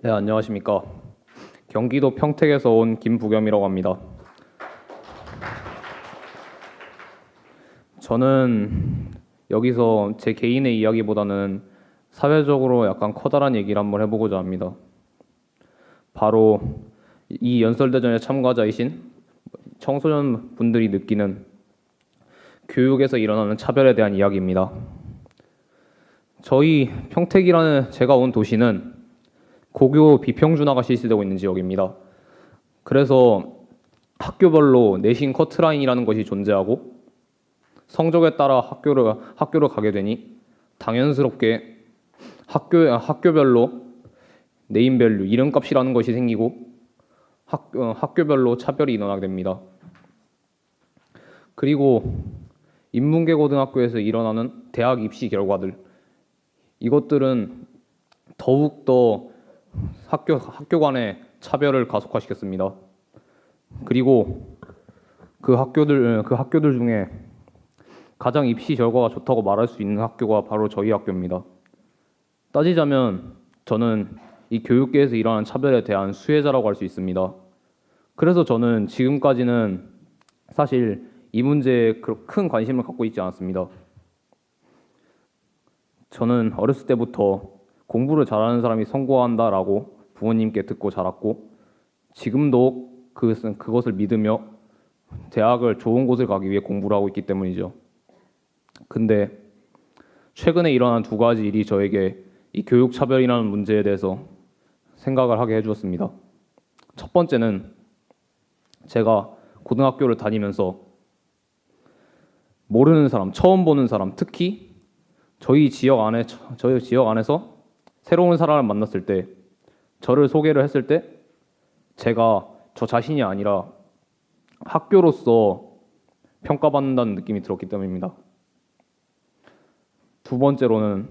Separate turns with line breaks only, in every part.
네, 안녕하십니까. 경기도 평택에서 온 김부겸이라고 합니다. 저는 여기서 제 개인의 이야기보다는 사회적으로 약간 커다란 얘기를 한번 해보고자 합니다. 바로 이 연설대전의 참가자이신 청소년 분들이 느끼는 교육에서 일어나는 차별에 대한 이야기입니다. 저희 평택이라는 제가 온 도시는 고교 비평준화가 실시되고 있는 지역입니다. 그래서 학교별로 내신 커트라인이라는 것이 존재하고 성적에 따라 학교를 가게 되니 당연스럽게 학교별로 네임밸류 이름값이라는 것이 생기고 학교별로 차별이 일어나게 됩니다. 그리고 인문계 고등학교에서 일어나는 대학 입시 결과들, 이것들은 더욱더 학교 간의 차별을 가속화시켰습니다. 그리고 그 학교들 중에 가장 입시 결과가 좋다고 말할 수 있는 학교가 바로 저희 학교입니다. 따지자면 저는 이 교육계에서 일어나는 차별에 대한 수혜자라고 할 수 있습니다. 그래서 저는 지금까지는 사실 이 문제에 큰 관심을 갖고 있지 않았습니다. 저는 어렸을 때부터 공부를 잘하는 사람이 성공한다라고 부모님께 듣고 자랐고 지금도 그것을 믿으며 대학을 좋은 곳을 가기 위해 공부를 하고 있기 때문이죠. 근데 최근에 일어난 두 가지 일이 저에게 이 교육 차별이라는 문제에 대해서 생각을 하게 해주었습니다. 첫 번째는 제가 고등학교를 다니면서 모르는 사람, 처음 보는 사람, 특히 저희 지역 안에서 새로운 사람을 만났을 때 저를 소개를 했을 때 제가 저 자신이 아니라 학교로서 평가받는다는 느낌이 들었기 때문입니다. 두 번째로는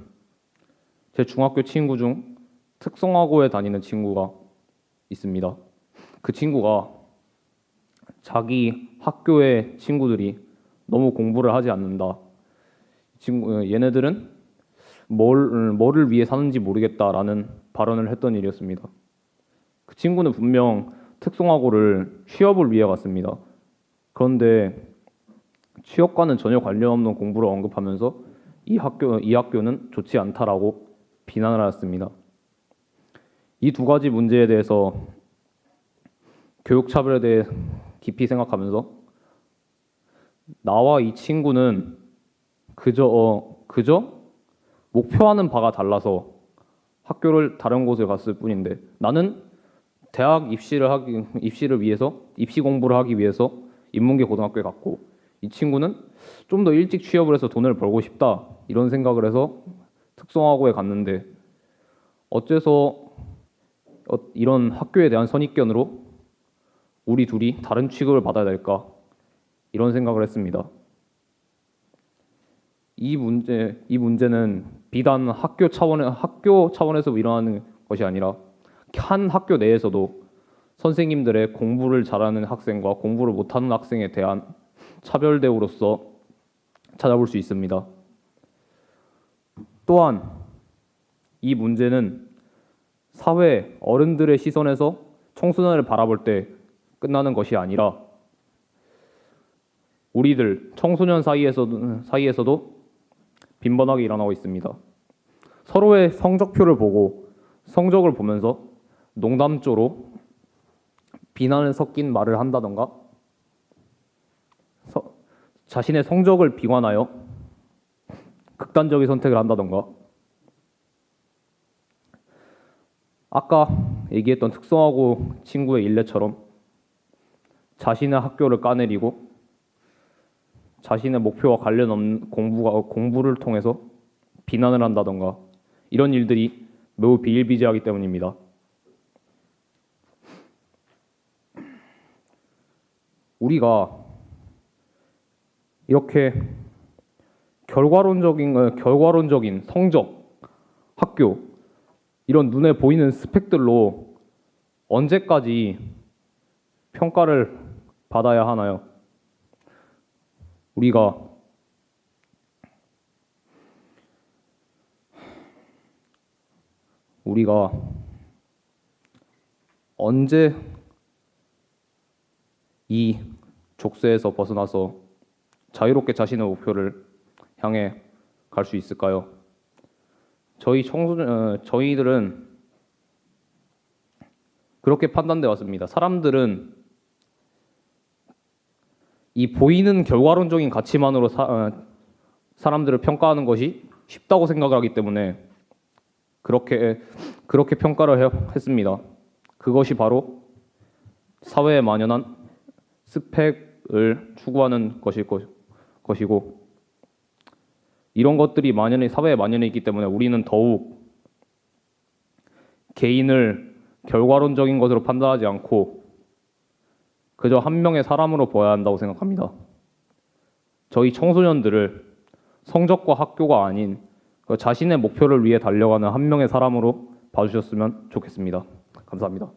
제 중학교 친구 중 특성화고에 다니는 친구가 있습니다. 그 친구가 자기 학교의 친구들이 너무 공부를 하지 않는다. 얘네들은 뭐를 위해 사는지 모르겠다라는 발언을 했던 일이었습니다. 그 친구는 분명 특성화고를 취업을 위해 갔습니다. 그런데 취업과는 전혀 관련 없는 공부를 언급하면서 이 학교는 좋지 않다라고 비난을 하였습니다. 이 두 가지 문제에 대해서 교육 차별에 대해 깊이 생각하면서 나와 이 친구는 그저 목표하는 바가 달라서 학교를 다른 곳을 갔을 뿐인데 나는 대학 입시를 위해서 입시 공부를 하기 위해서 인문계 고등학교에 갔고 이 친구는 좀 더 일찍 취업을 해서 돈을 벌고 싶다 이런 생각을 해서 특성화고에 갔는데 어째서 이런 학교에 대한 선입견으로 우리 둘이 다른 취급을 받아야 될까 이런 생각을 했습니다. 이 문제는 비단 학교 차원에서 일어나는 것이 아니라 한 학교 내에서도 선생님들의 공부를 잘하는 학생과 공부를 못하는 학생에 대한 차별 대우로서 찾아볼 수 있습니다. 또한 이 문제는 사회 어른들의 시선에서 청소년을 바라볼 때 끝나는 것이 아니라 우리들 청소년 사이에서도 빈번하게 일어나고 있습니다. 서로의 성적표를 보고 성적을 보면서 농담조로 비난을 섞인 말을 한다던가 자신의 성적을 비관하여 극단적인 선택을 한다던가 아까 얘기했던 특성화고 친구의 일례처럼 자신의 학교를 까내리고 자신의 목표와 관련 없는 공부를 통해서 비난을 한다던가 이런 일들이 매우 비일비재하기 때문입니다. 우리가 이렇게 결과론적인 성적, 학교 이런 눈에 보이는 스펙들로 언제까지 평가를 받아야 하나요? 우리가 언제 이 족쇄에서 벗어나서 자유롭게 자신의 목표를 향해 갈 수 있을까요? 저희들은 그렇게 판단돼 왔습니다. 사람들은 이 보이는 결과론적인 가치만으로 사람들을 평가하는 것이 쉽다고 생각을 하기 때문에 그렇게 평가를 했습니다. 그것이 바로 사회에 만연한 스펙을 추구하는 것이고 이런 것들이 사회에 만연해 있기 때문에 우리는 더욱 개인을 결과론적인 것으로 판단하지 않고 그저 한 명의 사람으로 보아야 한다고 생각합니다. 저희 청소년들을 성적과 학교가 아닌 자신의 목표를 위해 달려가는 한 명의 사람으로 봐주셨으면 좋겠습니다. 감사합니다.